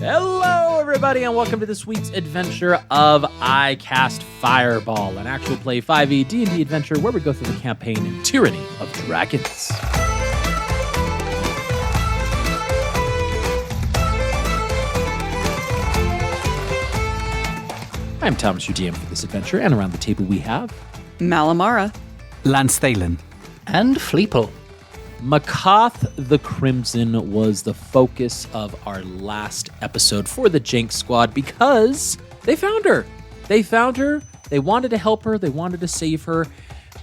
Hello, everybody, and welcome to this week's adventure of I Cast Fireball, an actual play 5e D&D adventure where we go through the campaign in Tyranny of Dragons. I'm Thomas, your DM for this adventure, and around the table we have... Malamara, Lance Thalen, and Fleeple. Makoth the Crimson was the focus of our last episode for the Jhank Squad because they found her. They wanted to help her. They wanted to save her,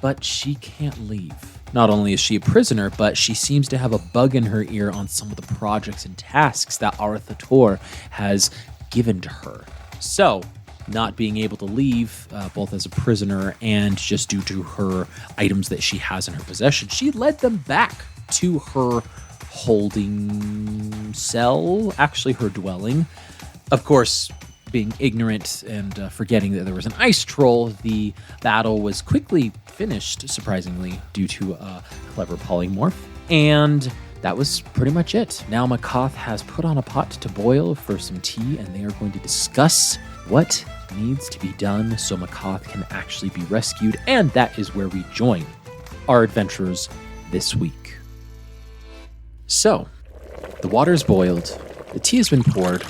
but she can't leave. Not only is she a prisoner, but she seems to have a bug in her ear on some of the projects and tasks that Arauthator has given to her. So, not being able to leave, both as a prisoner and just due to her items that she has in her possession, she led them back to her holding cell, actually her dwelling. Of course, being ignorant and forgetting that there was an ice troll, the battle was quickly finished, surprisingly, due to a clever polymorph. And that was pretty much it. Now Makoth has put on a pot to boil for some tea, and they are going to discuss what needs to be done so Makoth can actually be rescued, and that is where we join our adventurers this week. So, the water's boiled, the tea has been poured.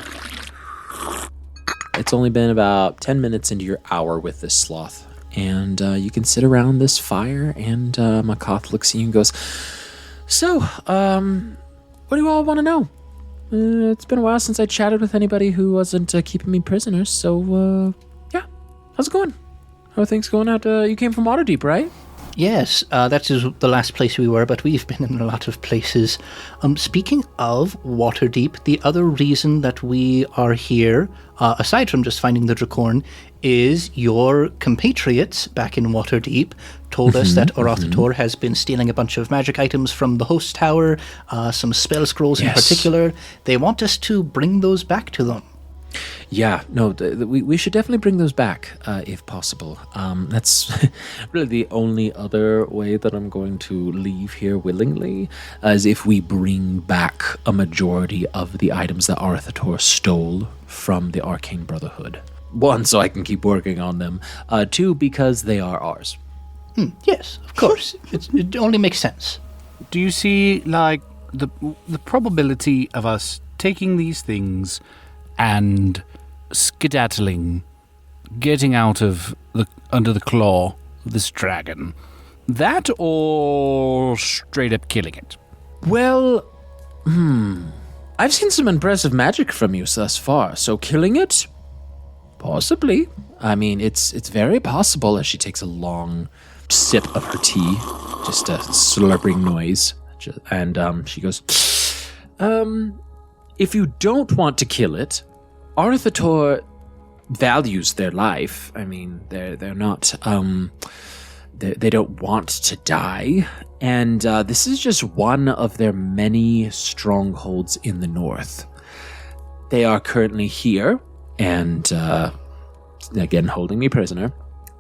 It's only been about 10 minutes into your hour with this sloth, and you can sit around this fire, and Makoth looks at you and goes, "So, what do you all want to know? It's been a while since I chatted with anybody who wasn't keeping me prisoner, so, yeah. How's it going? How are things going out? You came from Waterdeep, right?" Yes, that is the last place we were, but we've been in a lot of places. Speaking of Waterdeep, the other reason that we are here, aside from just finding the Dracorn, is your compatriots back in Waterdeep told us that Arauthator has been stealing a bunch of magic items from the host tower, some spell scrolls in particular. They want us to bring those back to them. Yeah, no, we should definitely bring those back if possible. That's really the only other way that I'm going to leave here willingly, as if we bring back a majority of the items that Arauthator stole from the Arcane Brotherhood. One, so I can keep working on them. Two, because they are ours. Yes, of course. It only makes sense. do you see, like, the probability of us taking these things and skedaddling, getting out of under the claw of this dragon, that or straight up killing it? Well, I've seen some impressive magic from you thus far, so killing it? Possibly. I mean, it's very possible. As she takes a long sip of her tea, just a slurping noise, and she goes, if you don't want to kill it, Arauthator values their life. I mean, they're not, they don't want to die, and this is just one of their many strongholds in the north. They are currently here, and again, holding me prisoner.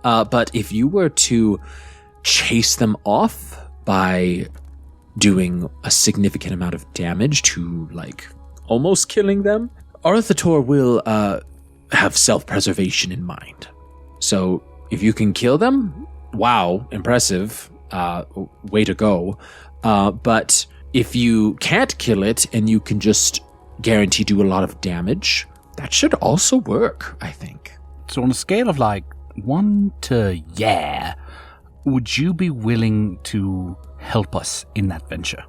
But if you were to chase them off by doing a significant amount of damage to, like, almost killing them, Arauthator will have self-preservation in mind. So if you can kill them, wow, impressive, way to go. But if you can't kill it and you can just guarantee do a lot of damage, that should also work, I think. So on a scale of like 1 to yeah, would you be willing to help us in that venture?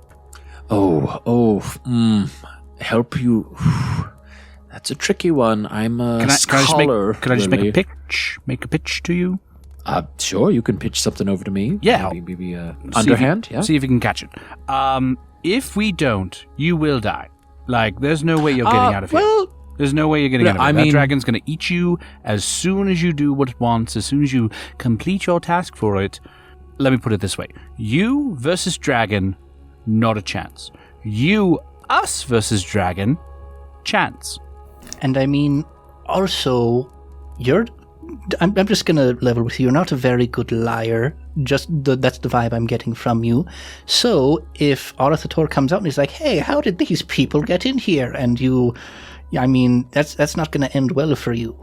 Help you? That's a tricky one. I'm a scholar. Can I just make a pitch? Make a pitch to you? Sure, you can pitch something over to me. Yeah. Maybe underhand, yeah? See if you can catch it. If we don't, you will die. Like, there's no way you're getting out of here. There's no way you're getting out of here. That dragon's going to eat you as soon as you do what it wants, as soon as you complete your task for it. Let me put it this way. You versus dragon, not a chance. You, us versus dragon, chance. And I mean, also, I'm just going to level with you. You're not a very good liar. That's the vibe I'm getting from you. So if Arauthator comes out and he's like, hey, how did these people get in here? And you I mean, that's not going to end well for you.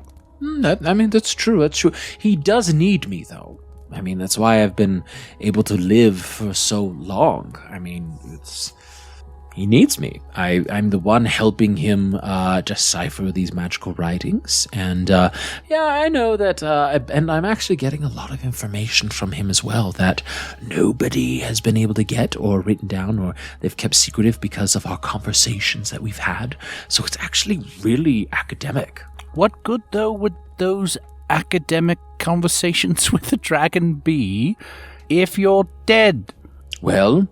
That's true. That's true. He does need me, though. I mean, that's why I've been able to live for so long. I mean, he needs me. I'm the one helping him decipher these magical writings. And I know that, and I'm actually getting a lot of information from him as well that nobody has been able to get or written down, or they've kept secretive because of our conversations that we've had. So it's actually really academic. What good, though, would those academic conversations with the dragon be if you're dead? Well,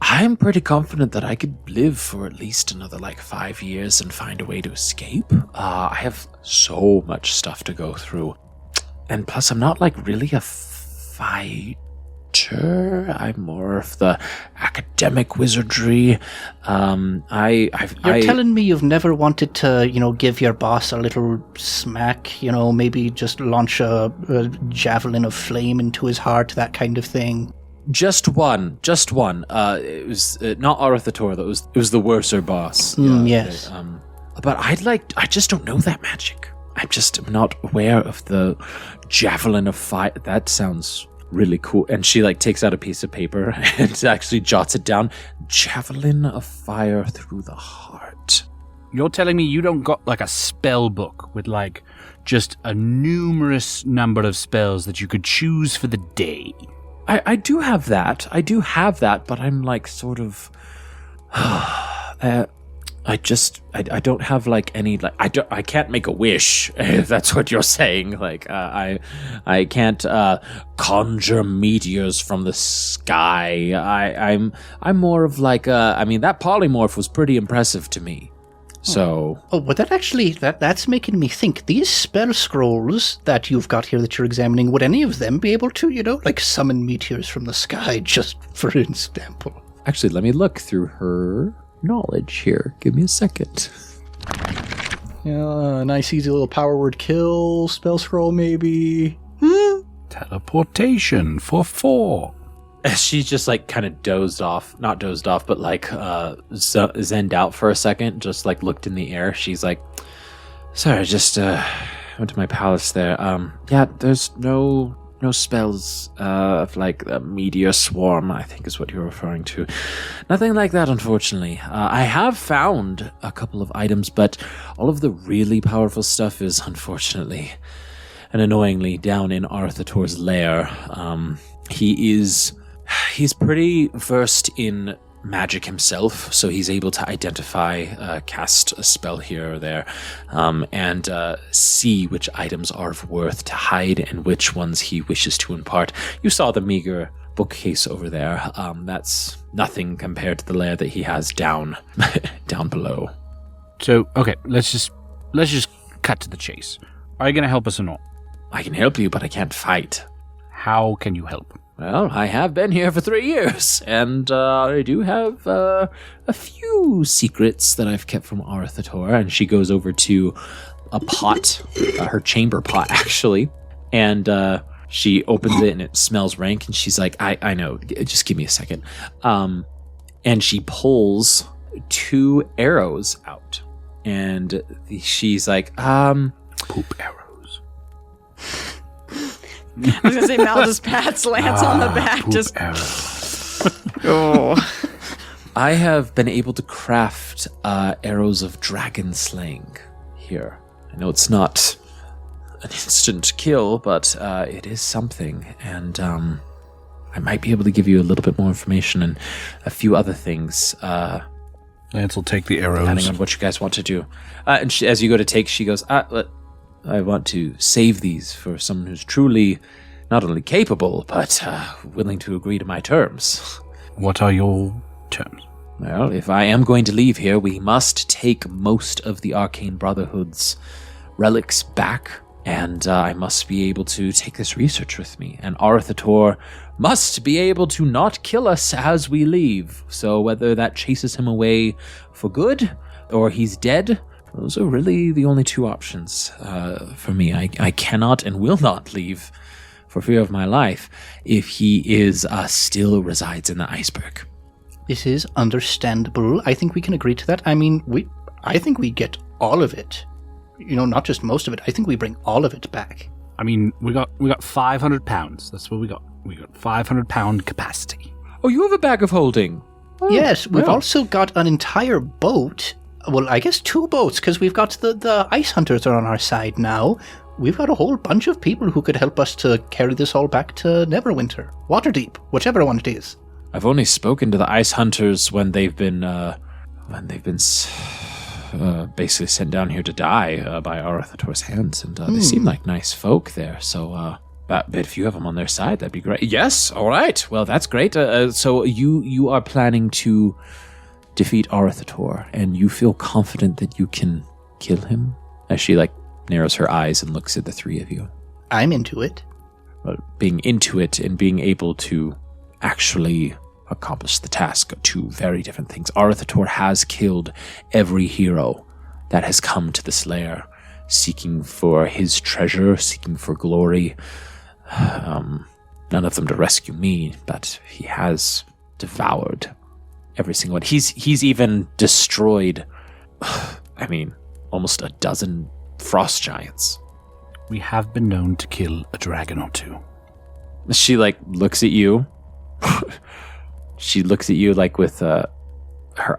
I'm pretty confident that I could live for at least another 5 years and find a way to escape. I have so much stuff to go through. And plus, I'm not really a fighter. I'm more of the academic wizardry. You're telling me you've never wanted to, give your boss a little smack, maybe just launch a javelin of flame into his heart, that kind of thing? Just one. It was not Arauthator, it was the worser boss. Yes. But I just don't know that magic. I'm just not aware of the javelin of fire. That sounds really cool. And she takes out a piece of paper and actually jots it down. Javelin of fire through the heart. You're telling me you don't got a spell book with just a numerous number of spells that you could choose for the day? I do have that. But I'm sort of I don't have any I can't make a wish, if that's what you're saying. I can't conjure meteors from the sky. I'm more of that polymorph was pretty impressive to me. So but that actually that's making me think, these spell scrolls that you've got here that you're examining, would any of them be able to, summon meteors from the sky, just for example? Actually, let me look through her knowledge here. Give me a second. Yeah, a nice easy little power word kill spell scroll, maybe. Teleportation for 4. She just kind of not dozed off, but zenned out for a second, just looked in the air. She's sorry, I just went to my palace there. There's no spells of a meteor swarm, I think is what you're referring to. Nothing like that, unfortunately. I have found a couple of items, but all of the really powerful stuff is, unfortunately and annoyingly, down in Arauthator's lair. He's pretty versed in magic himself, so he's able to identify, cast a spell here or there, and see which items are of worth to hide and which ones he wishes to impart. You saw the meager bookcase over there. That's nothing compared to the lair that he has down below. So, okay, let's just cut to the chase. Are you going to help us or not? I can help you, but I can't fight. How can you help? Well, I have been here for 3 years, and I do have a few secrets that I've kept from Arauthator. And she goes over to a pot, her chamber pot, actually, and she opens it, and it smells rank, and she's like, I know, just give me a second. And she pulls 2 arrows out, and she's like, poop arrows. I was gonna say Mal just pats Lance on the back. Just I have been able to craft arrows of dragon slaying here. I know it's not an instant kill, but it is something, and I might be able to give you a little bit more information and a few other things. Lance will take the arrows, depending on what you guys want to do. And as you go to take, she goes, I want to save these for someone who's truly not only capable, but willing to agree to my terms. What are your terms? Well, if I am going to leave here, we must take most of the Arcane Brotherhood's relics back, and I must be able to take this research with me. And Arauthator must be able to not kill us as we leave. So whether that chases him away for good, or he's dead, those are really the only 2 options for me. I cannot and will not leave for fear of my life if he still resides in the iceberg. This is understandable. I think we can agree to that. I mean, I think we get all of it. Not just most of it. I think we bring all of it back. I mean, we got 500 pounds. That's what we got. We got 500 pound capacity. Oh, you have a bag of holding. Oh, yes, we've also got an entire boat. Well, I guess 2 boats, because we've got the ice hunters are on our side now. We've got a whole bunch of people who could help us to carry this all back to Neverwinter. Waterdeep, whichever one it is. I've only spoken to the ice hunters when they've been basically sent down here to die by Arauthator's hands, and they seem like nice folk there. So, but if you have them on their side, that'd be great. Yes, all right. Well, that's great. So you are planning to defeat Arauthator, and you feel confident that you can kill him? As she narrows her eyes and looks at the 3 of you. I'm into it. Well, being into it and being able to actually accomplish the task are 2 very different things. Arauthator has killed every hero that has come to this lair, seeking for his treasure, seeking for glory. None of them to rescue me, but he has devoured every single one. He's even destroyed, almost a dozen frost giants. We have been known to kill a dragon or 2. She looks at you. She looks at you with her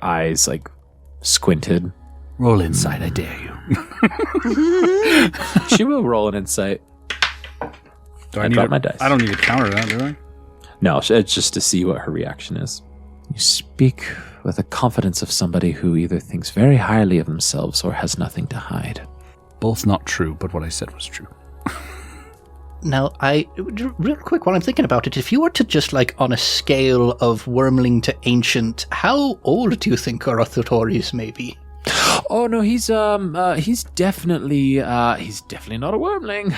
eyes squinted. Roll insight, I dare you. She will roll an insight. I drop my dice. I don't need to counter that, do I? No, it's just to see what her reaction is. You speak with the confidence of somebody who either thinks very highly of themselves or has nothing to hide. Both not true, but what I said was true. Now, real quick, while I'm thinking about it, if you were to just on a scale of wormling to ancient, how old do you think Arauthator is, maybe? Oh no, he's definitely not a wormling.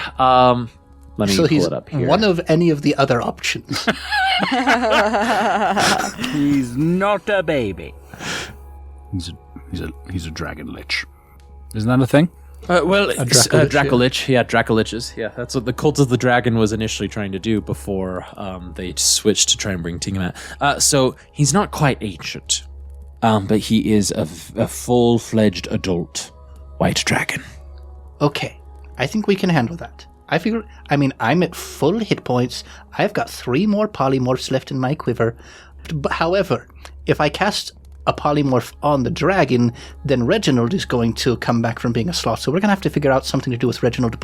Let me pull it up here. One of any of the other options. He's not a baby. He's a dragon lich. Isn't that a thing? It's Dracolich. Yeah, Dracoliches. Yeah, that's what the Cult of the Dragon was initially trying to do before they switched to try and bring Tingamat. So he's not quite ancient, but he is a full-fledged adult white dragon. Okay, I think we can handle that. I'm at full hit points. I've got 3 more polymorphs left in my quiver. However, if I cast a polymorph on the dragon, then Reginald is going to come back from being a sloth. So we're going to have to figure out something to do with Reginald.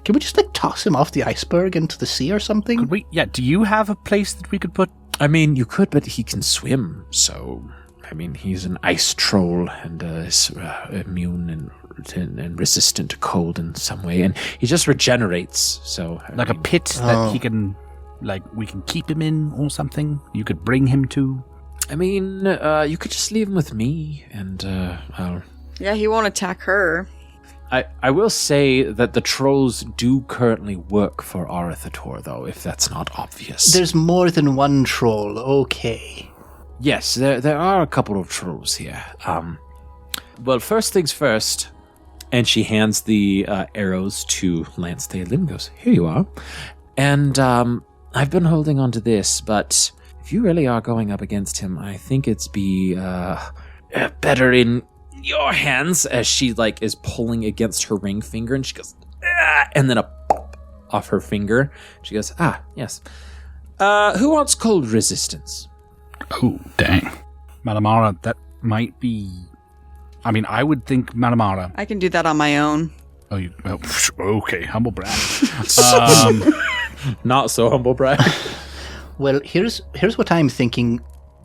Can we just toss him off the iceberg into the sea or something? Could we? Yeah, do you have a place that we could put? You could, but he can swim. So, he's an ice troll and is immune and resistant to cold in some way. And he just regenerates. So, a pit that he can, we can keep him in or something? You could bring him to? You could just leave him with me, and I'll... Yeah, he won't attack her. I will say that the trolls do currently work for Arauthator, though, if that's not obvious. There's more than one troll, okay. Yes, there are a couple of trolls here. Well, first things first, and she hands the arrows to Lance Theodin and goes, "Here you are." And I've been holding on to this, but... if you really are going up against him, I think it's better in your hands, as she is pulling against her ring finger, and she goes, "Ah," and then a pop off her finger. She goes, "Ah, yes. Who wants cold resistance?" Oh, dang. Malamara, that might be... I would think Malamara. I can do that on my own. Oh, okay, humble brag. Not so humble brag. Well, here's what I'm thinking.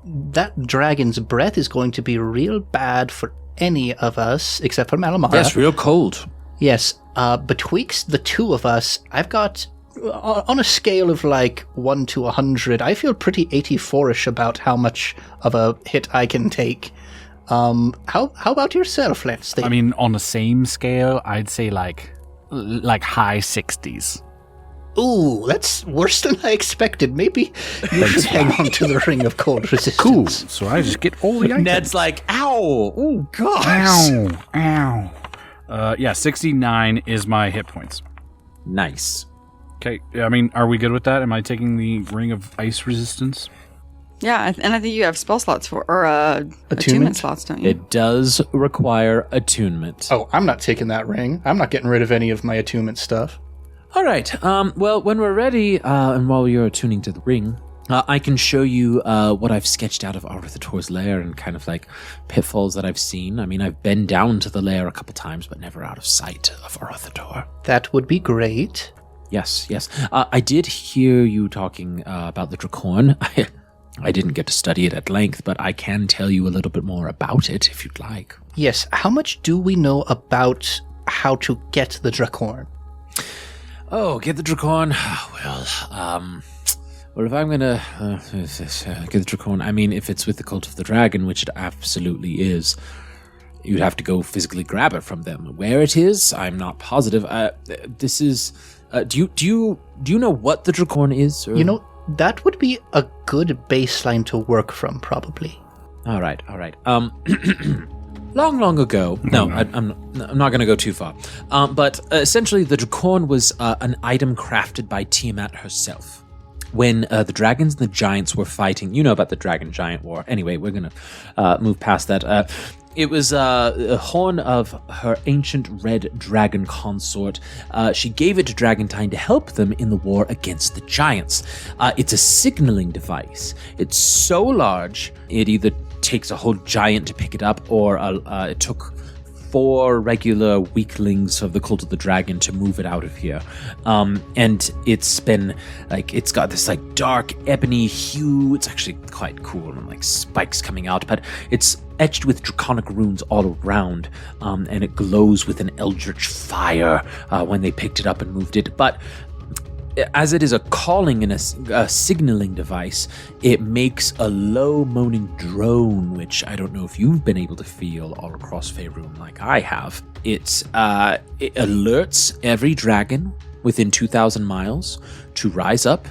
That dragon's breath is going to be real bad for any of us, except for Malamara. Yes, real cold. Yes, betwixt the 2 of us, I've got, on a scale of 1 to 100, I feel pretty 84-ish about how much of a hit I can take. How about yourself, Lance? On the same scale, I'd say high 60s. Ooh, that's worse than I expected. Maybe you should hang on to the ring of cold resistance. Cool. So I just get all the items. Ned's ow! Oh, gosh! Ow! Yeah, 69 is my hit points. Nice. Okay, are we good with that? Am I taking the ring of ice resistance? Yeah, and I think you have spell slots or attunement slots, don't you? It does require attunement. Oh, I'm not taking that ring. I'm not getting rid of any of my attunement stuff. All right. Well, when we're ready, and while you're attuning to the ring, I can show you what I've sketched out of Arauthator's lair and kind of like pitfalls that I've seen. I mean, I've been down to the lair a couple times, but never out of sight of Arauthator. That would be great. Yes. I did hear you talking about the Dracorn. I didn't get to study it at length, but I can tell you a little bit more about it if you'd like. Yes. How much do we know about how to get the Dracorn? Oh, get the Dracorn? Well, if I'm going to get the Dracorn, I mean, if it's with the Cult of the Dragon, which it absolutely is, you'd have to go physically grab it from them. Where it is, I'm not positive. This is... Do you know what the Dracorn is? Or? You know, that would be a good baseline to work from, probably. All right. Long ago. No, I'm not going to go too far. But essentially, the Dracorn was an item crafted by Tiamat herself. When the dragons and the giants were fighting, you know about the dragon-giant war. Anyway, we're going to move past that. It was a horn of her ancient red dragon consort. She gave it to Dragantine to help them in the war against the giants. It's a signaling device. It's so large, it either takes a whole giant to pick it up, or it took 4 regular weaklings of the Cult of the Dragon to move it out of here. And it's been it's got this dark ebony hue. It's actually quite cool, and spikes coming out, but it's etched with draconic runes all around, and it glows with an eldritch fire when they picked it up and moved it. But as it is a calling and a signaling device, it makes a low moaning drone, which I don't know if you've been able to feel all across Faerun like I have. It alerts every dragon within 2,000 miles to rise up,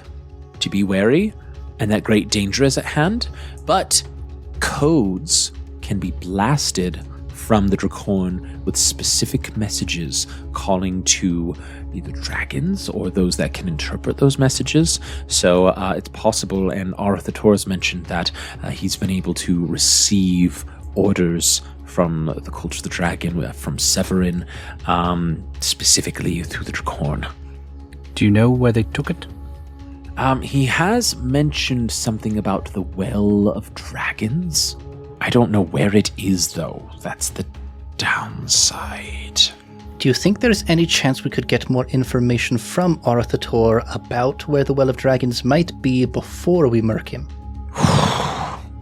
to be wary, and that great danger is at hand. But codes can be blasted from the Dracorn with specific messages calling to either dragons or those that can interpret those messages. So it's possible, and Arauthator's mentioned that he's been able to receive orders from the Cult of the Dragon, from Severin, specifically through the Dracorn. Do you know where they took it? He has mentioned something about the Well of Dragons. I don't know where it is, though. That's the downside. Do you think there's any chance we could get more information from Arauthator about where the Well of Dragons might be before we murk him?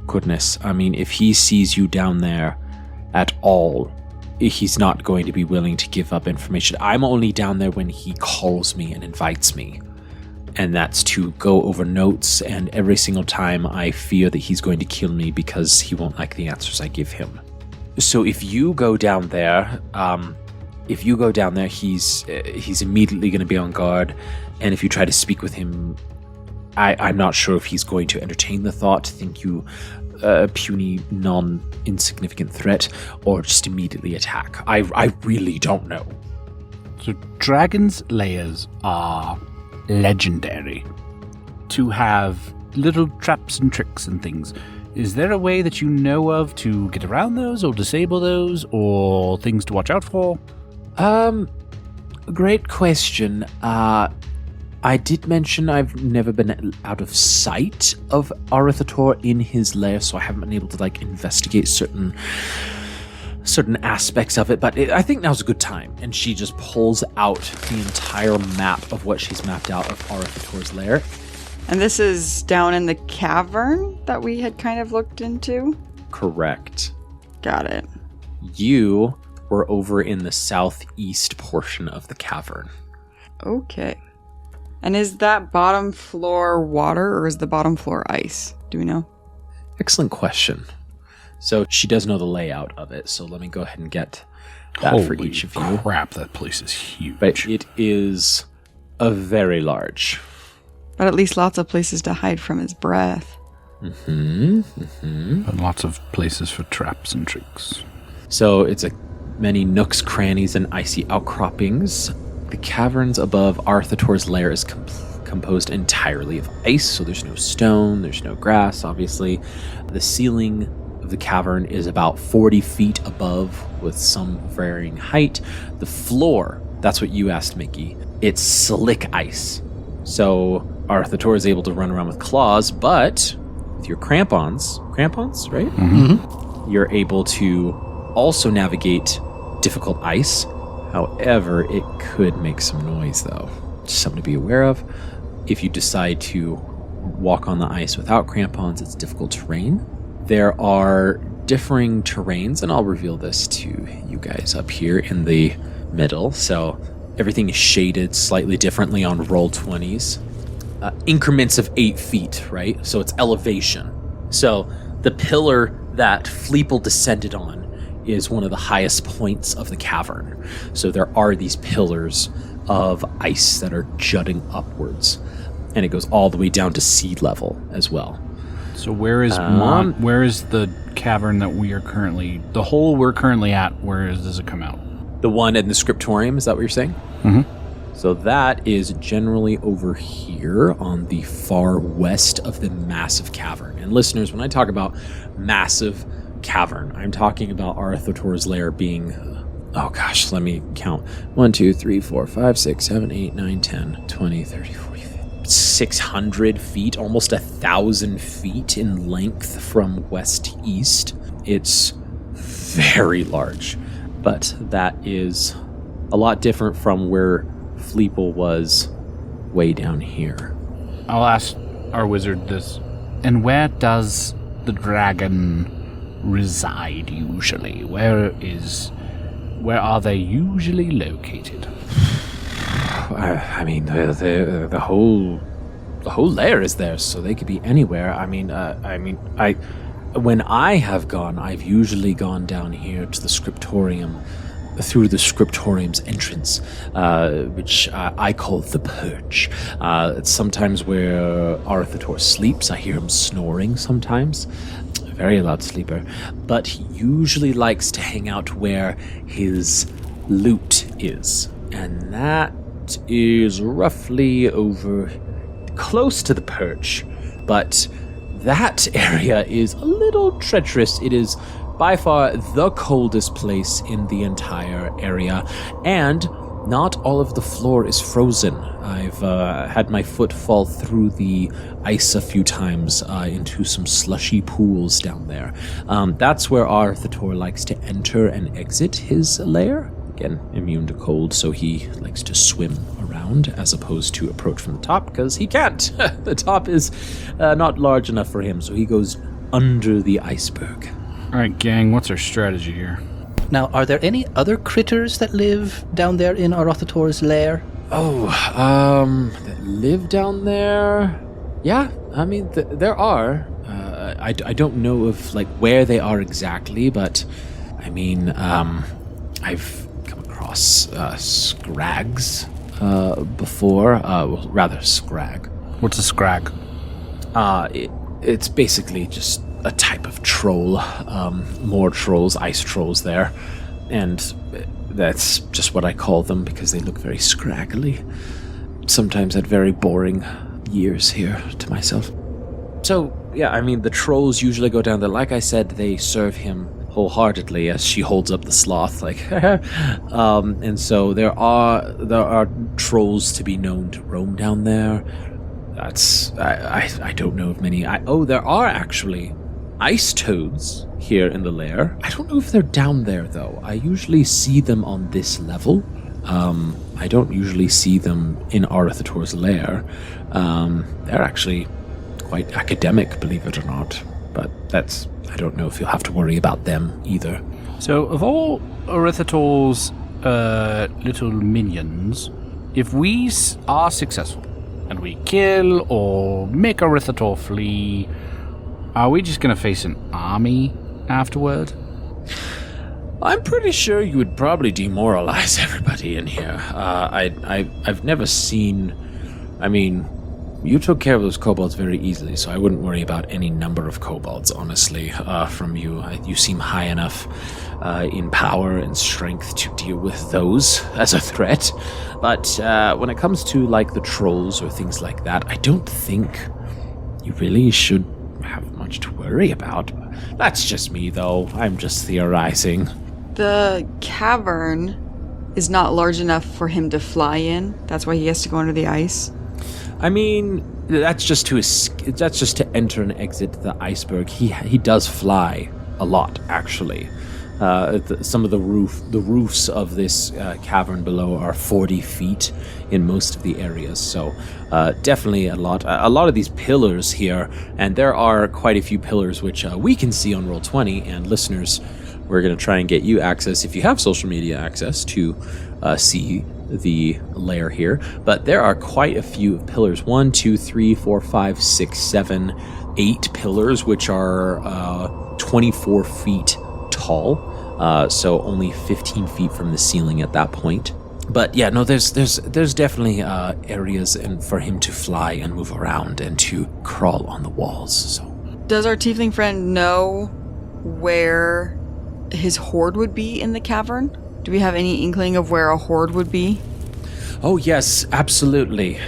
Goodness, I mean, if he sees you down there at all, he's not going to be willing to give up information. I'm only down there when he calls me and invites me. And that's to go over notes, and every single time I fear that he's going to kill me because he won't like the answers I give him. So if you go down there, he's immediately going to be on guard, and if you try to speak with him, I'm not sure if he's going to entertain the thought, think you a puny, non-insignificant threat, or just immediately attack. I really don't know. So dragons' lairs are legendary to have little traps and tricks and things. Is there a way that you know of to get around those or disable those, or things to watch out for? Great question. I did mention I've never been out of sight of Arauthator in his lair, so I haven't been able to investigate certain aspects of it, but I think now's a good time. And she just pulls out the entire map of what she's mapped out of Arauthator's lair. And this is down in the cavern that we had kind of looked into? Correct. Got it. You were over in the southeast portion of the cavern. Okay. And is that bottom floor water, or is the bottom floor ice? Do we know? Excellent question. So she does know the layout of it, so let me go ahead and get that for each of you. Holy crap, that place is huge. But it is a very large. But at least lots of places to hide from his breath. And lots of places for traps and tricks. So it's many nooks, crannies, and icy outcroppings. The caverns above Arauthator's lair is composed entirely of ice, so there's no stone, there's no grass, obviously. The ceiling of the cavern is about 40 feet above, with some varying height. The floor, that's what you asked, Mickey, it's slick ice. So Arauthator is able to run around with claws, but with your crampons, right? Mm-hmm. You're able to also navigate difficult ice. However, it could make some noise, though. Just something to be aware of. If you decide to walk on the ice without crampons, it's difficult terrain. There are differing terrains, and I'll reveal this to you guys up here in the middle. So everything is shaded slightly differently on Roll20s. Increments of 8 feet, right? So it's elevation. So the pillar that Fleeple descended on is one of the highest points of the cavern. So there are these pillars of ice that are jutting upwards, and it goes all the way down to sea level as well. So where is the cavern that we are currently, the hole we're currently at, does it come out? The one in the scriptorium, is that what you're saying? Mm-hmm. So that is generally over here on the far west of the massive cavern. And listeners, when I talk about massive cavern, I'm talking about Arauthator's lair being, let me count. 1, 2, 3, 4, 5, 6, 7, 8, 9, 10, 20, 30, 40, 50, 600 feet, almost 1,000 feet in length from west to east. It's very large, but that is a lot different from where Fleeple was way down here. I'll ask our wizard this. And where does the dragon reside usually? Where are they usually located? I mean, the whole lair is there, so they could be anywhere. When I have gone, I've usually gone down here to the scriptorium, through the scriptorium's entrance, which I call the perch. It's sometimes where Arauthator sleeps. I hear him snoring sometimes. Very loud sleeper. But he usually likes to hang out where his loot is. And that is roughly over close to the perch. But that area is a little treacherous. It is by far the coldest place in the entire area, and not all of the floor is frozen. I've had my foot fall through the ice a few times into some slushy pools down there. That's where Arauthator likes to enter and exit his lair. Again, immune to cold, so he likes to swim around as opposed to approach from the top, because he can't. The top is not large enough for him, so he goes under the iceberg. All right, gang, what's our strategy here? Now, are there any other critters that live down there in Arauthator's lair? That live down there? Yeah, I mean, there are. I don't know of, where they are exactly, but, I mean, I've come across scrags before. Rather, scrag. What's a scrag? It's basically just a type of troll. More trolls, ice trolls there. And that's just what I call them because they look very scraggly. Sometimes had very boring years here to myself. So, yeah, I mean, the trolls usually go down there. Like I said, they serve him wholeheartedly as she holds up the sloth, and so there are trolls to be known to roam down there. I don't know of many. There are actually ice toads here in the lair. I don't know if they're down there, though. I usually see them on this level. I don't usually see them in Arauthator's lair. They're actually quite academic, believe it or not. But I don't know if you'll have to worry about them either. So, of all Arauthator's little minions, if we are successful and we kill or make Arauthator flee, are we just going to face an army afterward? I'm pretty sure you would probably demoralize everybody in here. I've never seen... I mean, you took care of those kobolds very easily, so I wouldn't worry about any number of kobolds, honestly, from you. You seem high enough in power and strength to deal with those as a threat. But when it comes to, like, the trolls or things like that, I don't think you really should have much to worry about. That's just me, though. I'm just theorizing. The cavern is not large enough for him to fly in. That's why he has to go under the ice. I mean, that's just to enter and exit the iceberg. He does fly a lot, actually. Some of the roofs of this cavern below are 40 feet in most of the areas, so definitely a lot. A lot of these pillars here, and there are quite a few pillars which we can see on Roll20, and listeners, we're going to try and get you access, if you have social media access, to see the lair here. But there are quite a few pillars. 1, 2, 3, 4, 5, 6, 7, 8 pillars, which are 24 feet tall, so only 15 feet from the ceiling at that point. But yeah, no, there's definitely areas for him to fly and move around and to crawl on the walls. So, does our tiefling friend know where his hoard would be in the cavern? Do we have any inkling of where a hoard would be? Oh yes, absolutely.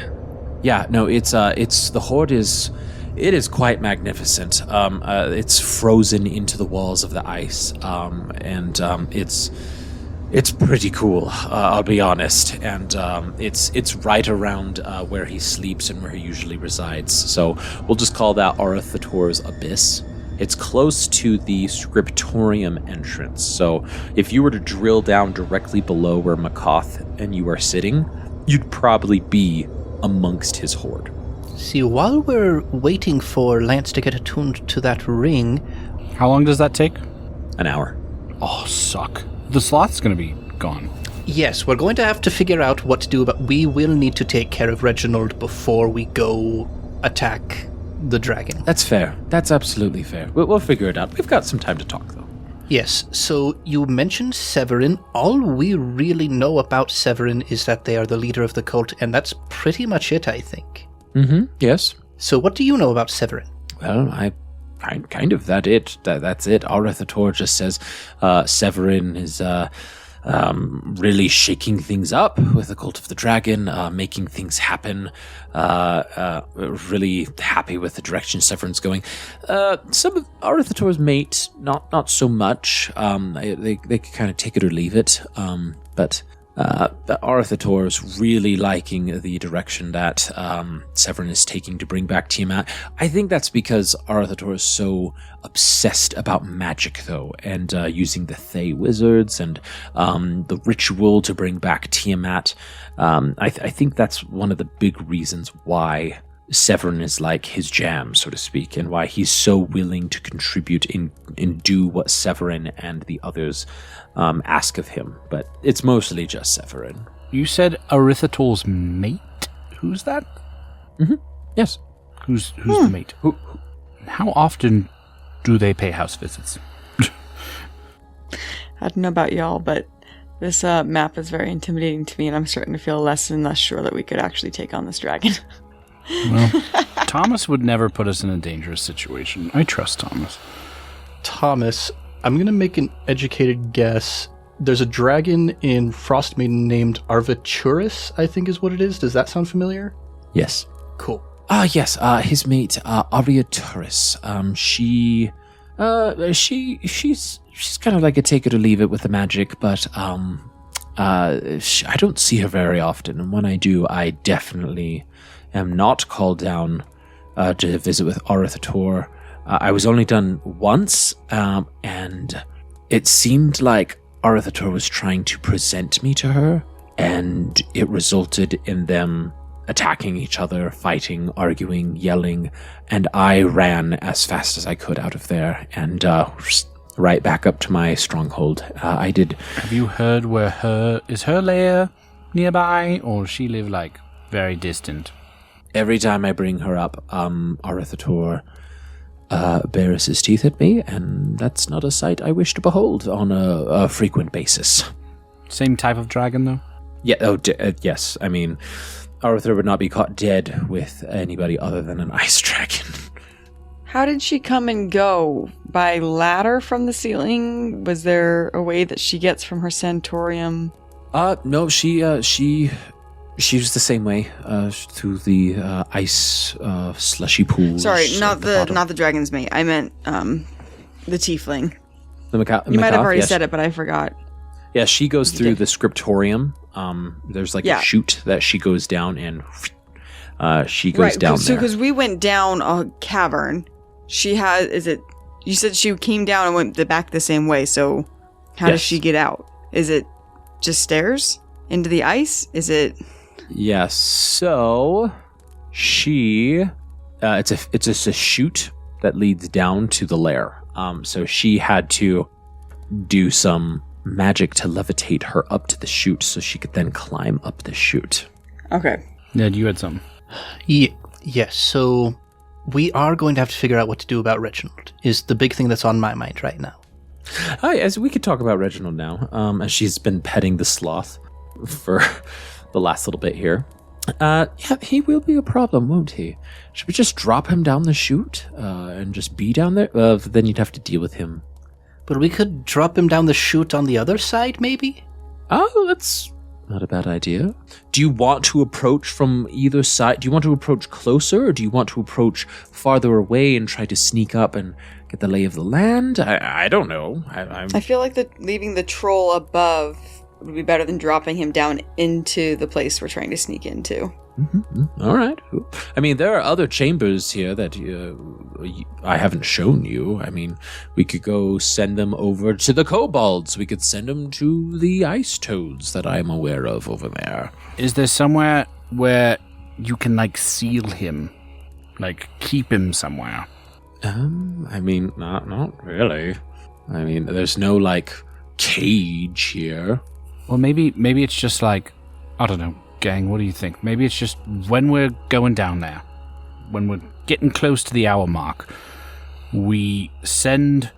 Yeah, no, it's the hoard is. It is quite magnificent. It's frozen into the walls of the ice, and it's pretty cool. I'll be honest, and it's right around where he sleeps and where he usually resides. So we'll just call that Arauthator's Abyss. It's close to the scriptorium entrance. So if you were to drill down directly below where Makoth and you are sitting, you'd probably be amongst his hoard. See, while we're waiting for Lance to get attuned to that ring... How long does that take? An hour. Oh, suck. The sloth's going to be gone. Yes, we're going to have to figure out what to do, but we will need to take care of Reginald before we go attack the dragon. That's fair. That's absolutely fair. We'll figure it out. We've got some time to talk, though. Yes, so you mentioned Severin. All we really know about Severin is that they are the leader of the cult, and that's pretty much it, I think. Mm-hmm, yes. So what do you know about Severin? Well, that's it. Arauthator just says Severin is really shaking things up with the Cult of the Dragon, making things happen, really happy with the direction Severin's going. Some of Arauthator's mate, not so much. They could kind of take it or leave it, but Arauthator's really liking the direction that Severin is taking to bring back Tiamat. I think that's because Arauthator is so obsessed about magic, though, and using the Thay wizards and the ritual to bring back Tiamat. I think that's one of the big reasons why Severin is like his jam, so to speak, and why he's so willing to contribute and do what Severin and the others ask of him. But it's mostly just Severin. You said Arauthator's mate? Who's that? Mm-hmm. Yes. Who's the mate? How often do they pay house visits? I don't know about y'all, but this map is very intimidating to me, and I'm starting to feel less and less sure that we could actually take on this dragon. Well, Thomas would never put us in a dangerous situation. I trust Thomas. Thomas, I'm going to make an educated guess. There's a dragon in Frostmaiden named Arvaturis, I think is what it is. Does that sound familiar? Yes. Cool. Yes, his mate, Arautharis. She's kind of like a take it or leave it with the magic, but I don't see her very often, and when I do, I definitely am not called down to visit with Arauthator. I was only done once, and it seemed like Arauthator was trying to present me to her, and it resulted in them attacking each other, fighting, arguing, yelling, and I ran as fast as I could out of there, and right back up to my stronghold. I did. Have you heard is her lair nearby, or does she live, like, very distant? Every time I bring her up, Arauthator bares his teeth at me, and that's not a sight I wish to behold on a frequent basis. Same type of dragon, though? Yeah. Yes. I mean, Arauthator would not be caught dead with anybody other than an ice dragon. How did she come and go? By ladder from the ceiling? Was there a way that she gets from her sanatorium? No, she was the same way, through the ice slushy pools. Sorry, not the dragon's mate. I meant the tiefling. The you might have already said it, but I forgot. Yeah, she goes through the scriptorium. There's like a chute that she goes down, and she goes down there. Because we went down a cavern. She has. You said she came down and went back the same way. So how does she get out? Is it just stairs into the ice? Is it? Yes. So she, it's a chute that leads down to the lair. So she had to do some magic to levitate her up to the chute, so she could then climb up the chute. Okay. Ned, you had some. Yes. So we are going to have to figure out what to do about Reginald. Is the big thing that's on my mind right now. As we could talk about Reginald now, as she's been petting the sloth for the last little bit here. Yeah, he will be a problem, won't he? Should we just drop him down the chute and just be down there? Then you'd have to deal with him. But we could drop him down the chute on the other side, maybe? Oh, that's not a bad idea. Do you want to approach from either side? Do you want to approach closer, or do you want to approach farther away and try to sneak up and get the lay of the land? I don't know. I feel like leaving the troll above would be better than dropping him down into the place we're trying to sneak into. Mm-hmm. All right. I mean, there are other chambers here that I haven't shown you. I mean, we could go send them over to the kobolds. We could send them to the ice toads that I'm aware of over there. Is there somewhere where you can, seal him? Keep him somewhere? I mean, not really. I mean, there's no, cage here. Well, maybe it's just I don't know. Gang, what do you think? Maybe it's just when we're going down there, when we're getting close to the hour mark, we send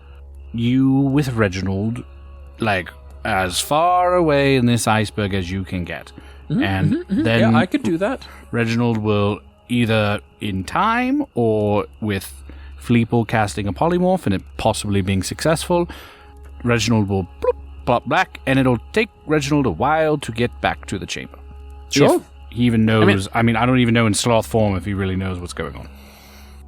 you with Reginald, as far away in this iceberg as you can get. And then... Yeah, I could do that. Reginald will either in time or with Fleeple casting a polymorph and it possibly being successful, Reginald will plop back, and it'll take Reginald a while to get back to the chamber. Sure. If he even knows. I don't even know in sloth form if he really knows what's going on.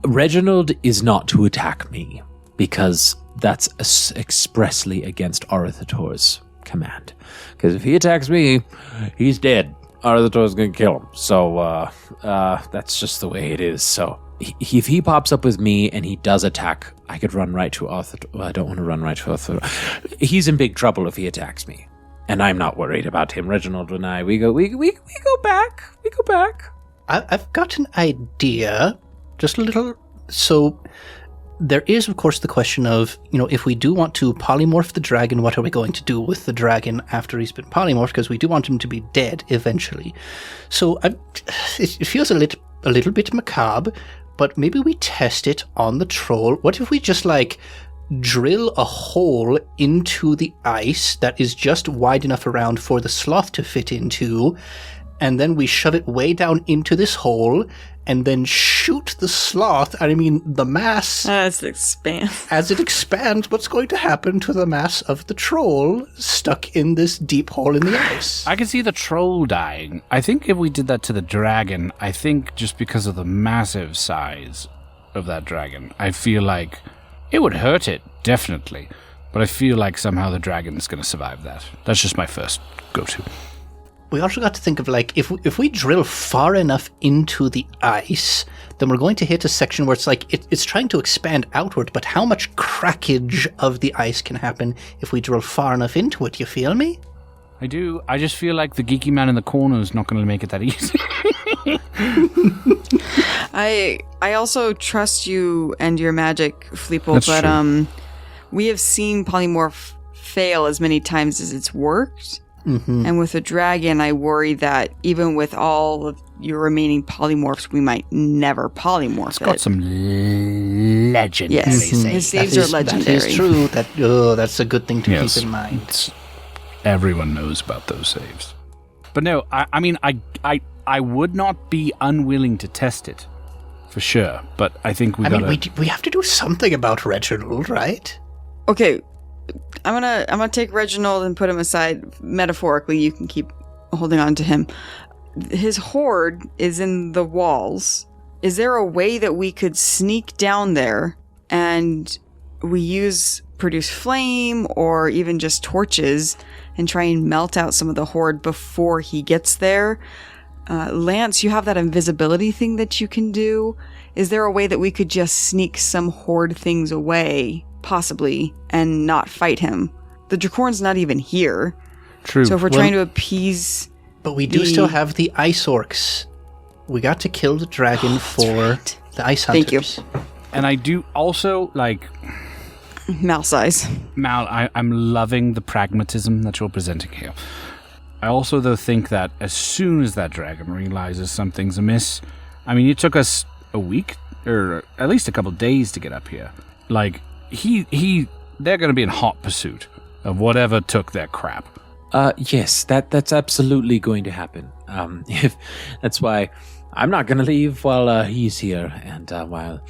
Reginald is not to attack me, because that's expressly against Arauthator's command. Because if he attacks me, he's dead. Arauthator's going to kill him. So that's just the way it is. So if he pops up with me and he does attack, I could run right to Arauthator. Well, I don't want to run right to Arauthator. He's in big trouble if he attacks me. And I'm not worried about him. Reginald and I, we go back. We go back. I've got an idea. Just a little. So there is, of course, the question of, if we do want to polymorph the dragon, what are we going to do with the dragon after he's been polymorphed? Because we do want him to be dead eventually. So it feels a little bit macabre, but maybe we test it on the troll. What if we just drill a hole into the ice that is just wide enough around for the sloth to fit into, and then we shove it way down into this hole and then shoot the sloth. The mass as it expands. As it expands, what's going to happen to the mass of the troll stuck in this deep hole in the ice? I can see the troll dying. I think if we did that to the dragon, I think just because of the massive size of that dragon, I feel like it would hurt it, definitely. But I feel like somehow the dragon is going to survive that. That's just my first go-to. We also got to think of, if we drill far enough into the ice, then we're going to hit a section where it's it's trying to expand outward, but how much crackage of the ice can happen if we drill far enough into it, you feel me? I do. I just feel like the geeky man in the corner is not going to make it that easy. I also trust you and your magic, Fleeple, but true. We have seen polymorph fail as many times as it's worked. Mm-hmm. And with a dragon, I worry that even with all of your remaining polymorphs, we might never polymorph It's got some legendary saves. His saves are legendary. That is true. That's a good thing to keep in mind. Everyone knows about those saves. But no, I I would not be unwilling to test it, for sure. But I think we have to do something about Reginald, right? Okay, I'm gonna take Reginald and put him aside. Metaphorically, you can keep holding on to him. His hoard is in the walls. Is there a way that we could sneak down there and produce flame or even just torches and try and melt out some of the hoard before he gets there? Lance, you have that invisibility thing that you can do. Is there a way that we could just sneak some hoard things away, possibly, and not fight him? The Dracorn's not even here. True. So if we're trying to appease... But we do still have the ice orcs. We got to kill the dragon for the ice hunters. Thank you. And I do also, Mal size. Mal, I'm loving the pragmatism that you're presenting here. I also, though, think that as soon as that dragon realizes something's amiss... I mean, it took us a week, or at least a couple days to get up here. They're going to be in hot pursuit of whatever took their crap. Yes, that's absolutely going to happen. That's why I'm not going to leave while he's here, and while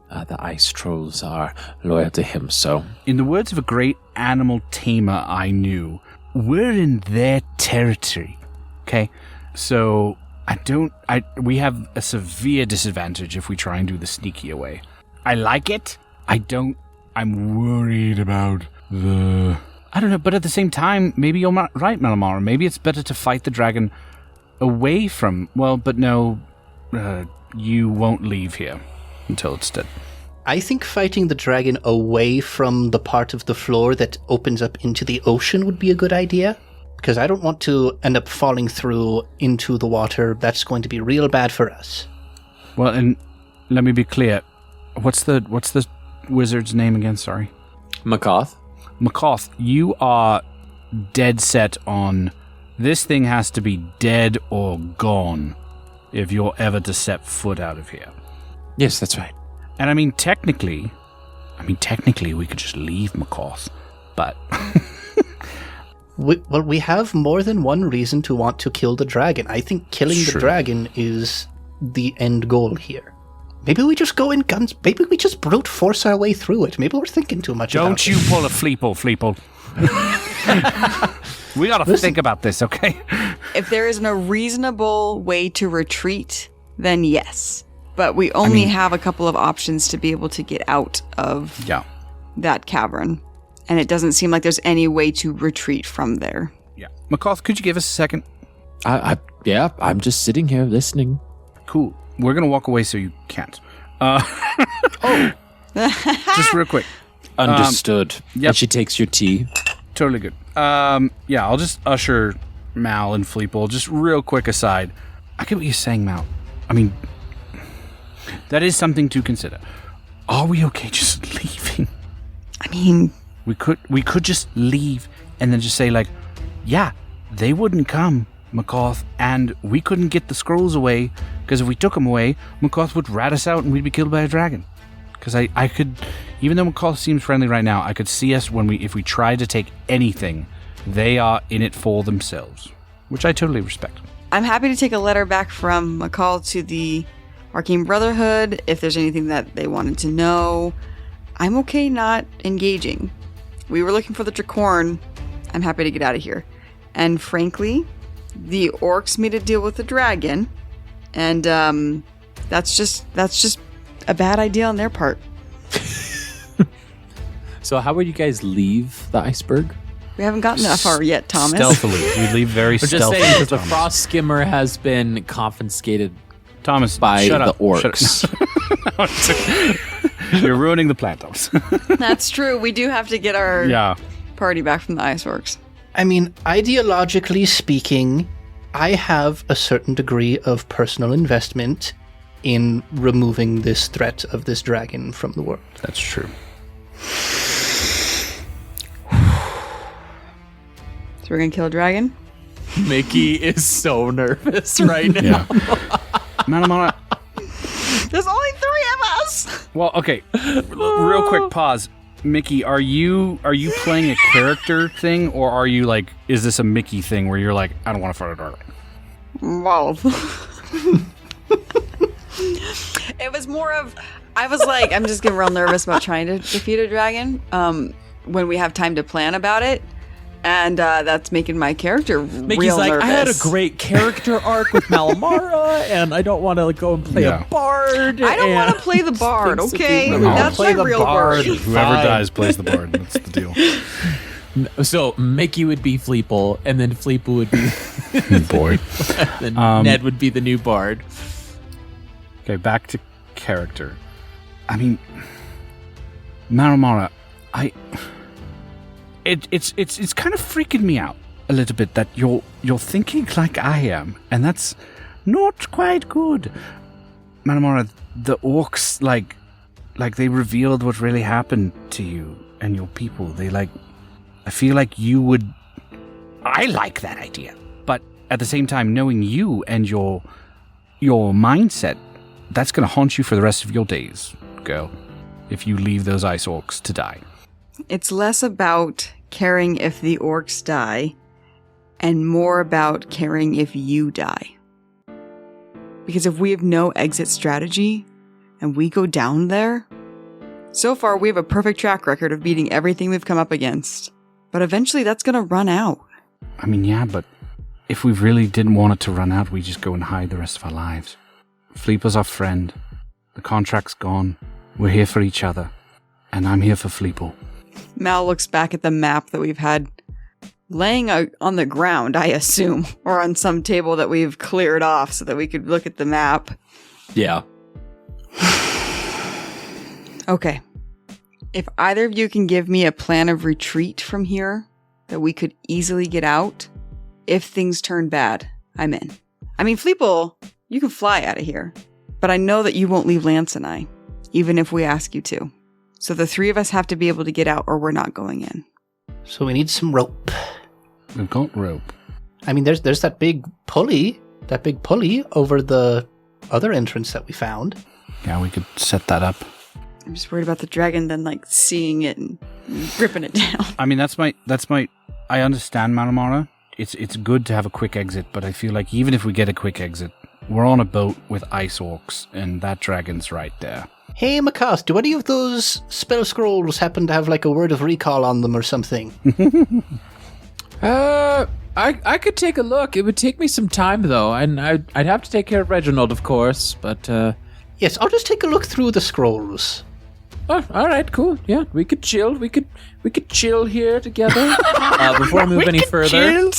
the ice trolls are loyal to him. So, in the words of a great animal tamer I knew, we're in their territory. Okay, so we have a severe disadvantage if we try and do the sneaky away. I like it. I'm worried about the... I don't know, but at the same time, maybe you're right, Malamara. Maybe it's better to fight the dragon away from... Well, but no, you won't leave here until it's dead. I think fighting the dragon away from the part of the floor that opens up into the ocean would be a good idea. Because I don't want to end up falling through into the water. That's going to be real bad for us. Well, and let me be clear. What's the wizard's name again? Sorry. Makoth, you are dead set on this thing has to be dead or gone if you're ever to set foot out of here. Yes, that's right. And I mean, technically, we could just leave Makoth, but... we have more than one reason to want to kill the dragon. I think killing the dragon is the end goal here. Maybe we just go in guns. Maybe we just brute force our way through it. Maybe we're thinking too much about it. Don't you pull a Fleeple. We gotta think about this, okay? If there isn't a reasonable way to retreat, then yes. But we only have a couple of options to be able to get out of that cavern. And it doesn't seem like there's any way to retreat from there. Yeah. Makoth, could you give us a second? I'm just sitting here listening. Cool. We're going to walk away so you can't. Just real quick. Understood. Yep. And she takes your tea. Totally good. I'll just usher Mal and Fleeple. Just real quick aside. I get what you're saying, Mal. I mean, that is something to consider. Are we okay just leaving? I mean... We could just leave and then just say, they wouldn't come, Makoth, and we couldn't get the scrolls away, because if we took them away, Makoth would rat us out and we'd be killed by a dragon. Because I could, even though Makoth seems friendly right now, I could see us if we tried to take anything, they are in it for themselves, which I totally respect. I'm happy to take a letter back from Makal to the Arcane Brotherhood if there's anything that they wanted to know. I'm okay not engaging. We were looking for the Dracorn. I'm happy to get out of here. And frankly, the orcs made a deal with the dragon, and that's just a bad idea on their part. So how would you guys leave the iceberg? We haven't gotten that far yet, Thomas. Stealthily. We leave very stealthily. Just saying, the frost skimmer has been confiscated Thomas, by shut the up. orcs. You're ruining the plan, Thomas. That's true. We do have to get our party back from the ice orcs. I mean, ideologically speaking, I have a certain degree of personal investment in removing this threat of this dragon from the world. That's true. So we're going to kill a dragon? Mickey is so nervous right now. Malamara. There's only 3 of us! Well, okay. Real quick pause. Mickey, are you playing a character thing, or are you is this a Mickey thing where you're I don't want to fight a dragon? Wow. It was more of, I was like, I'm just getting real nervous about trying to defeat a dragon when we have time to plan about it. And that's making my character real nervous. I had a great character arc with Malamara, and I don't want to go and play a bard. I don't want to play the bard, okay? That's my real word. Whoever dies plays the bard. That's the deal. So Mickey would be Fleeple, and then Fleeple would be boy. And then Ned would be the new bard. Okay, back to character. I mean, Malamara, It's kind of freaking me out a little bit that you're thinking like I am, and that's not quite good. Malamara, the orcs like they revealed what really happened to you and your people. I feel like you would. I like that idea, but at the same time, knowing you and your mindset, that's going to haunt you for the rest of your days, girl. If you leave those ice orcs to die. It's less about caring if the orcs die and more about caring if you die. Because if we have no exit strategy and we go down there, so far we have a perfect track record of beating everything we've come up against. But eventually that's going to run out. I mean, yeah, but if we really didn't want it to run out, we just go and hide the rest of our lives. Fleeple's our friend. The contract's gone. We're here for each other. And I'm here for Fleeple. Mal looks back at the map that we've had laying on the ground, I assume, or on some table that we've cleared off so that we could look at the map. Yeah. Okay. If either of you can give me a plan of retreat from here that we could easily get out, if things turn bad, I'm in. I mean, Fleeple, you can fly out of here, but I know that you won't leave Lance and I, even if we ask you to. So the three of us have to be able to get out or we're not going in. So we need some rope. We've got rope. I mean, there's that big pulley over the other entrance that we found. Yeah, we could set that up. I'm just worried about the dragon then seeing it and ripping it down. I mean, that's my. I understand, Malamara. It's good to have a quick exit, but I feel like even if we get a quick exit, we're on a boat with ice orcs, and that dragon's right there. Hey, Makas, do any of those spell scrolls happen to have a word of recall on them or something? I could take a look. It would take me some time though, and I'd have to take care of Reginald, of course. But yes, I'll just take a look through the scrolls. Oh, all right, cool. Yeah, we could chill. We could chill here together. Before I move any further.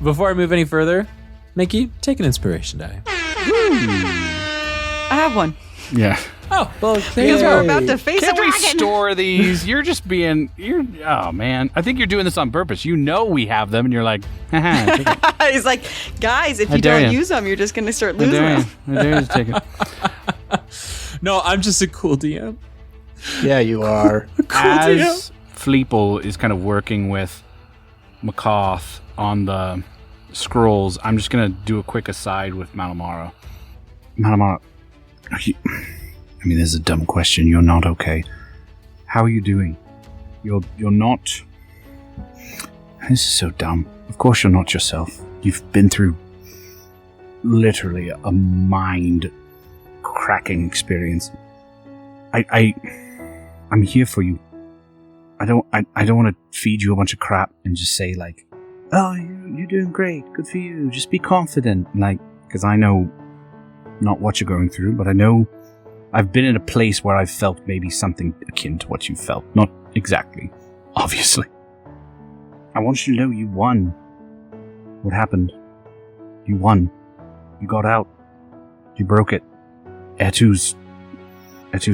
Before I move any further, Mickey, take an inspiration die. I have one. Yeah. Oh, well, because we're about to face a dragon. Can we store these? You're just being. Oh man, I think you're doing this on purpose. You know we have them, and you're like, haha. He's like, guys, if you don't use them, you're just going to start losing them. I dare you to take it. No, I'm just a cool DM. Yeah, you are. As Fleeple is kind of working with McCarth on the scrolls, I'm just going to do a quick aside with Malamara. Malamara, I mean, this is a dumb question. You're not okay. How are you doing? You're not... This is so dumb. Of course you're not yourself. You've been through literally a mind-cracking experience. I'm here for you. I don't want to feed you a bunch of crap and just say oh, you're doing great. Good for you. Just be confident. Because I know not what you're going through, but I know I've been in a place where I've felt maybe something akin to what you felt. Not exactly, obviously. I want you to know you won. What happened? You won. You got out. You broke it. Etu's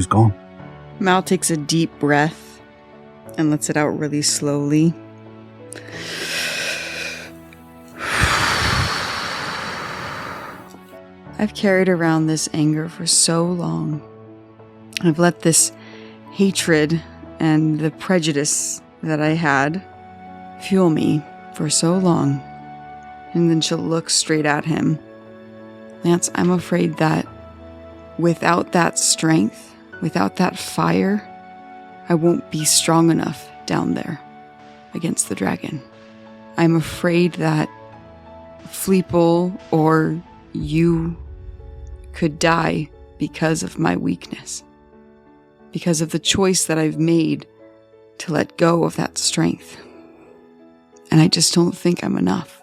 gone. Mal takes a deep breath and lets it out really slowly. I've carried around this anger for so long. I've let this hatred and the prejudice that I had fuel me for so long. And then she'll look straight at him. Lance, I'm afraid that without that strength, without that fire, I won't be strong enough down there against the dragon. I'm afraid that Fleeple or you could die because of my weakness. Because of the choice that I've made to let go of that strength. And I just don't think I'm enough.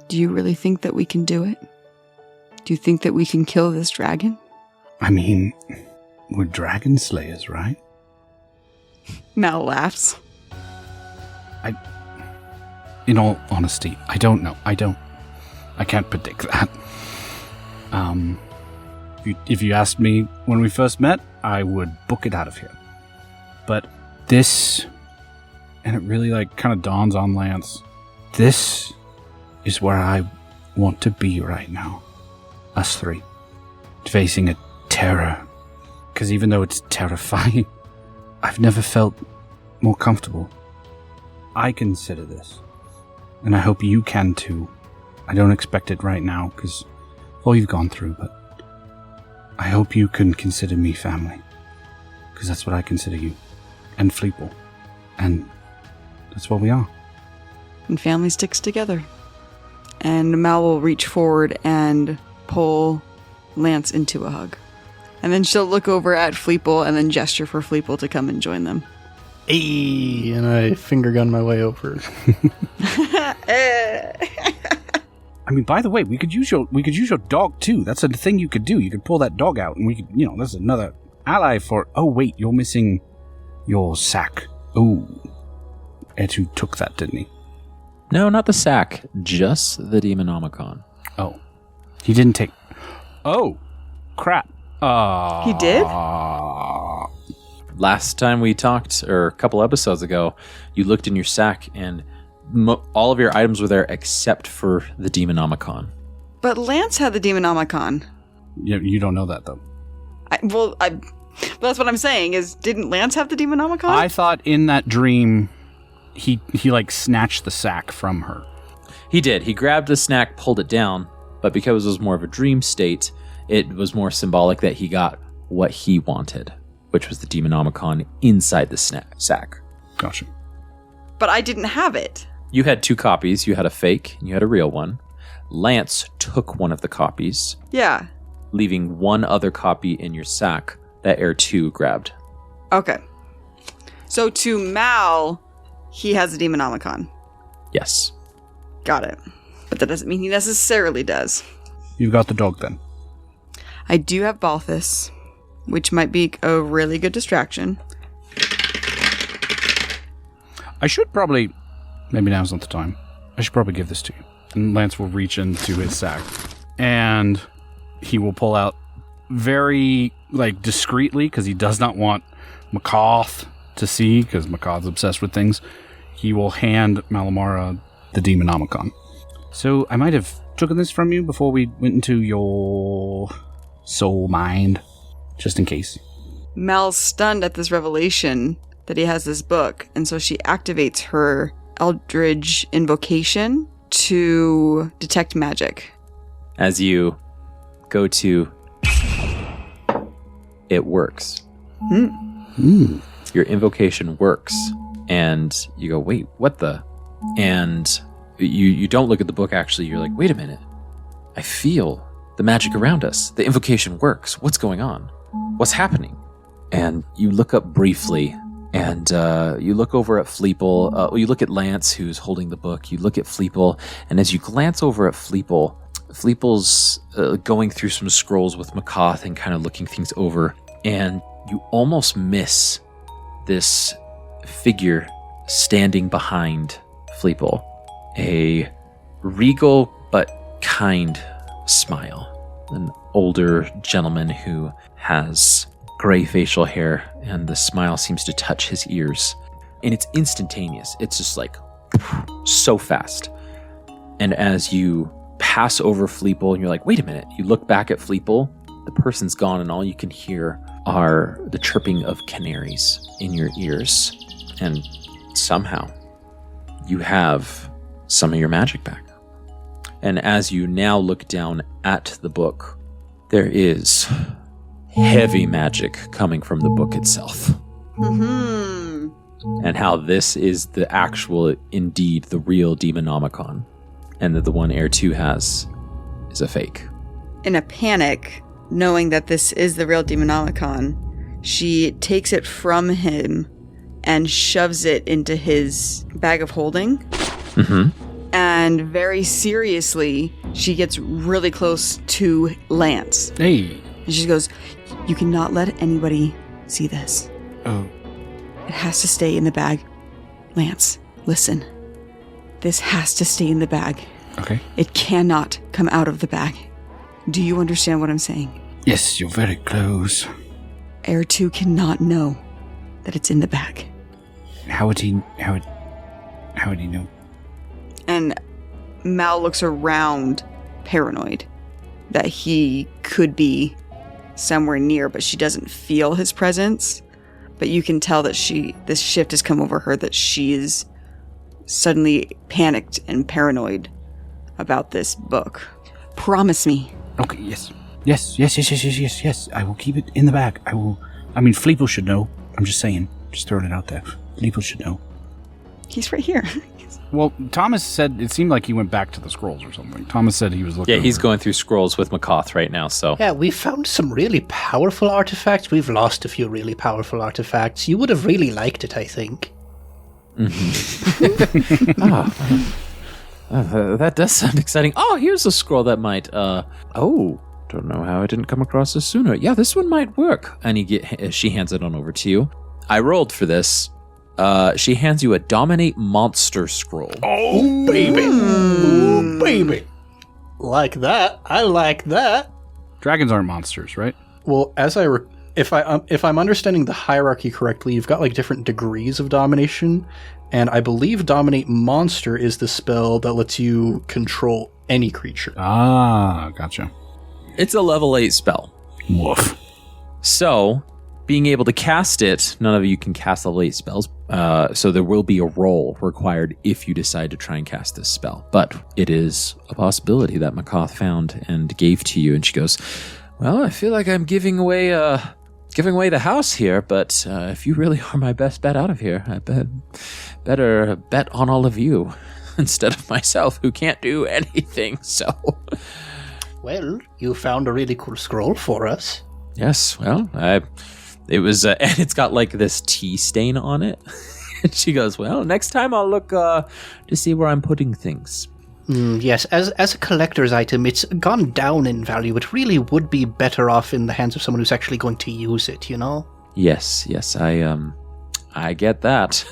Do you really think that we can do it? Do you think that we can kill this dragon? I mean, we're dragon slayers, right? Mal laughs. In all honesty, I don't know. I can't predict that. If you asked me when we first met, I would book it out of here. But this, and it really kind of dawns on Lance, this is where I want to be right now. Us three. Facing a terror. Because even though it's terrifying, I've never felt more comfortable. I consider this. And I hope you can too. I don't expect it right now, because all you've gone through, but I hope you can consider me family. Because that's what I consider you. And Fleeple. And that's what we are. And family sticks together. And Mal will reach forward and pull Lance into a hug. And then she'll look over at Fleeple and then gesture for Fleeple to come and join them. Hey, and I finger gun my way over. I mean, by the way, we could use your dog too. That's a thing you could do. You could pull that dog out, and we could, that's another ally for. Oh wait, you're missing your sack. Oh, Etu took that, didn't he? No, not the sack, just the Demonomicon. Oh, he didn't take. Oh, crap. He did? Last time we talked, or a couple episodes ago, you looked in your sack and all of your items were there except for the Demonomicon. But Lance had the Demonomicon. You don't know that, though. Well, that's what I'm saying, is didn't Lance have the Demonomicon? I thought in that dream, he snatched the sack from her. He did. He grabbed the snack, pulled it down, but because it was more of a dream state, it was more symbolic that he got what he wanted, which was the Demonomicon inside the sack. Gotcha. But I didn't have it. You had 2 copies. You had a fake, and you had a real one. Lance took one of the copies. Yeah. Leaving one other copy in your sack that Air 2 grabbed. Okay. So to Mal, he has a Demonomicon. Yes. Got it. But that doesn't mean he necessarily does. You've got the dog, then. I do have Balthus, which might be a really good distraction. I should probably... Maybe now's not the time. I should probably give this to you. And Lance will reach into his sack. And he will pull out very, discreetly, because he does not want McCoth to see, because McCoth's obsessed with things. He will hand Malamara the Demonomicon. So I might have taken this from you before we went into your soul mind, just in case. Mal's stunned at this revelation that he has this book, and so she activates her Eldritch invocation to detect magic. As you go to... It works. Your invocation works, and you go, wait, what the? And you don't look at the book, actually. You're like, wait a minute. I feel the magic around us. The invocation works. What's going on? What's happening? And you look up briefly, and you look over at Fleeple. You look at Lance, who's holding the book. You look at Fleeple, and as you glance over at Fleeple, Fleeple's going through some scrolls with McCoth and kind of looking things over, and you almost miss this figure standing behind Fleeple. A regal but kind smile. An older gentleman who has gray facial hair, and the smile seems to touch his ears. And it's instantaneous. It's just so fast. And as you pass over Fleeple and you're like, wait a minute, you look back at Fleeple, the person's gone, and all you can hear are the chirping of canaries in your ears. And somehow you have some of your magic back. And as you now look down at the book, there is heavy magic coming from the book itself. And how this is the actual, indeed, the real Demonomicon. And that the one Air 2 has is a fake. In a panic, knowing that this is the real Demonomicon, she takes it from him and shoves it into his bag of holding. Mm-hmm. And very seriously, she gets really close to Lance. Hey. And she goes, "You cannot let anybody see this. Oh. It has to stay in the bag. Lance, listen. This has to stay in the bag. Okay. It cannot come out of the bag. Do you understand what I'm saying?" Yes, you're very close. Heir 2 cannot know that it's in the bag. How would he know? And Mal looks around, paranoid, that he could be somewhere near, but she doesn't feel his presence. But you can tell that this shift has come over her, that she is suddenly panicked and paranoid about this book. Promise me. Okay, yes. Yes. I will keep it in the bag. Fleeple should know. I'm just saying. Just throwing it out there. Fleeple should know. He's right here. Well, Thomas said it seemed like he went back to the scrolls or something. Thomas said he was looking. Yeah, he's going through scrolls with McCoth right now, so. Yeah, we found some really powerful artifacts. We've lost a few really powerful artifacts. You would have really liked it, I think. Mm-hmm. That does sound exciting. Oh, here's a scroll that might, don't know how I didn't come across this sooner. Yeah, this one might work. And she hands it on over to you. I rolled for this. She hands you a Dominate Monster scroll. Oh, baby. Ooh, baby. Like that. I like that. Dragons aren't monsters, right? Well, if I'm understanding the hierarchy correctly, you've got like different degrees of domination, and I believe Dominate Monster is the spell that lets you control any creature. Ah, gotcha. It's a level 8 spell. Woof. So, being able to cast it, none of you can cast level 8 spells, so there will be a roll required if you decide to try and cast this spell. But it is a possibility that McCoth found and gave to you, and she goes, "Well, I feel like I'm giving away the house here, but if you really are my best bet out of here, I better bet on all of you instead of myself, who can't do anything." So, well, you found a really cool scroll for us. Yes, well, it was, and it's got like this tea stain on it. And she goes, "Well, next time I'll look to see where I'm putting things." Yes, as a collector's item, it's gone down in value. It really would be better off in the hands of someone who's actually going to use it, you know? Yes, I get that.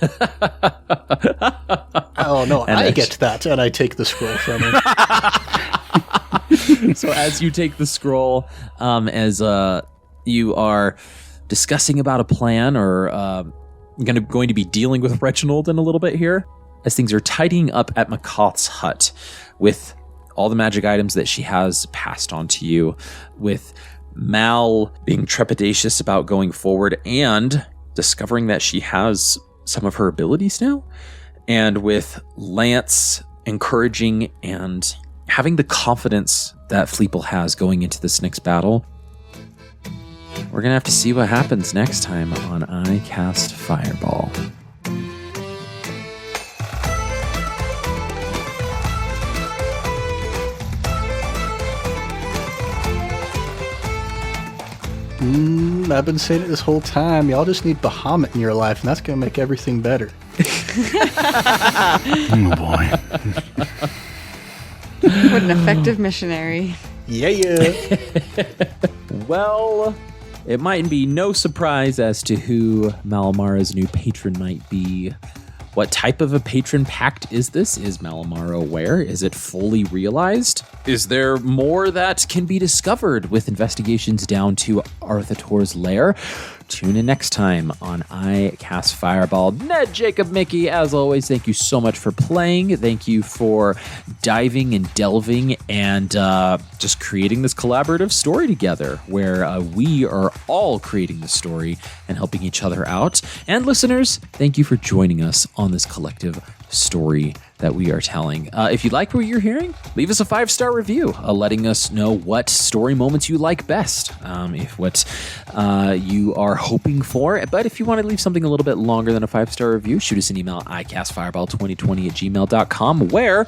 Oh, no, I get that, and I take the scroll from her. So as you take the scroll, as you are discussing about a plan or going to be dealing with Reginald in a little bit here, as things are tidying up at McCoth's hut with all the magic items that she has passed on to you, with Mal being trepidatious about going forward and discovering that she has some of her abilities now, and with Lance encouraging and having the confidence that Fleeple has going into this next battle. We're going to have to see what happens next time on I Cast Fireball. I've been saying it this whole time. Y'all just need Bahamut in your life, and that's going to make everything better. Oh, boy. What an effective missionary. Yeah. Well, it might be no surprise as to who Malamara's new patron might be. What type of a patron pact is this? Is Malamara aware? Is it fully realized? Is there more that can be discovered with investigations down to Arauthator's lair? Tune in next time on I Cast Fireball. Ned, Jacob, Mickey, as always, thank you so much for playing. Thank you for diving and delving and just creating this collaborative story together where we are all creating the story and helping each other out. And listeners, thank you for joining us on this collective story that we are telling. If you like what you're hearing, leave us a 5-star review, letting us know what story moments you like best, if what you are hoping for. But if you want to leave something a little bit longer than a 5-star review, shoot us an email at icastfireball2020@gmail.com, where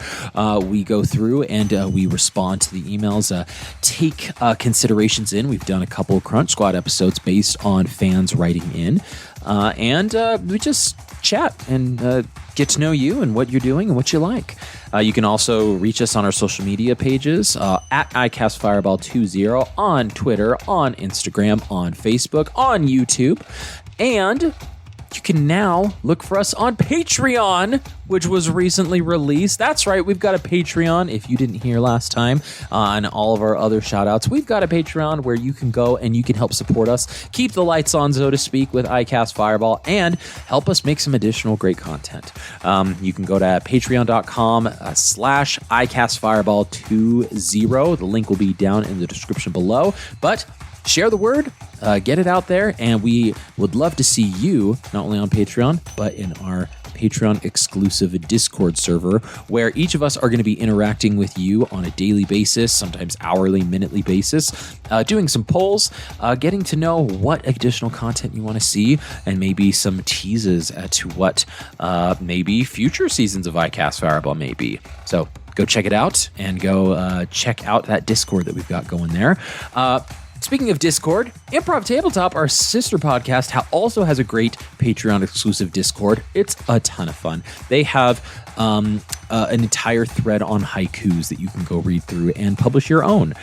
we go through and we respond to the emails, take considerations in. We've done a couple of Crunch Squad episodes based on fans writing in, and we just chat and get to know you and what you're doing and what you like. You can also reach us on our social media pages at icastfireball20 on Twitter, on Instagram, on Facebook, on YouTube, and you can now look for us on Patreon, which was recently released. That's right, we've got a Patreon. If you didn't hear last time on all of our other shout-outs, we've got a Patreon where you can go and you can help support us, keep the lights on, so to speak, with iCast Fireball, and help us make some additional great content. You can go to patreon.com/icastfireball20. The link will be down in the description below. But share the word, get it out there, and we would love to see you not only on Patreon, but in our Patreon exclusive Discord server, where each of us are going to be interacting with you on a daily basis, sometimes hourly, minutely basis, doing some polls, getting to know what additional content you want to see, and maybe some teases as to what maybe future seasons of iCast Fireball may be. So go check it out and go check out that Discord that we've got going there. Speaking of Discord, Improv Tabletop, our sister podcast, also has a great Patreon exclusive Discord. It's a ton of fun. They have an entire thread on haikus that you can go read through and publish your own.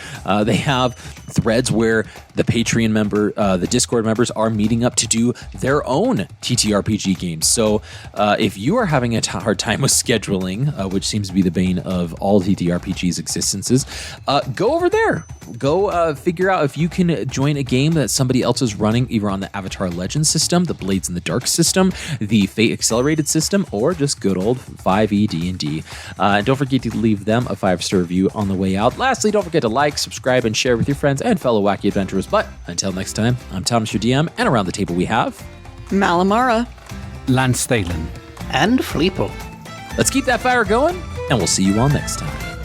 They have threads where the Patreon member, the Discord members are meeting up to do their own TTRPG games. So if you are having a hard time with scheduling, which seems to be the bane of all TTRPG's existences, go over there. Go figure out if you can join a game that somebody else is running, either on the Avatar Legends system, the Blades in the Dark system, the Fate Accelerated system, or just good old 5e D&D. And don't forget to leave them a 5-star review on the way out. Lastly, don't forget to like, subscribe, and share with your friends and fellow wacky adventurers. But until next time, I'm Thomas, your DM, and around the table we have Malamara, Lance Thalen, and Fleeple. Let's keep that fire going, and we'll see you all next time.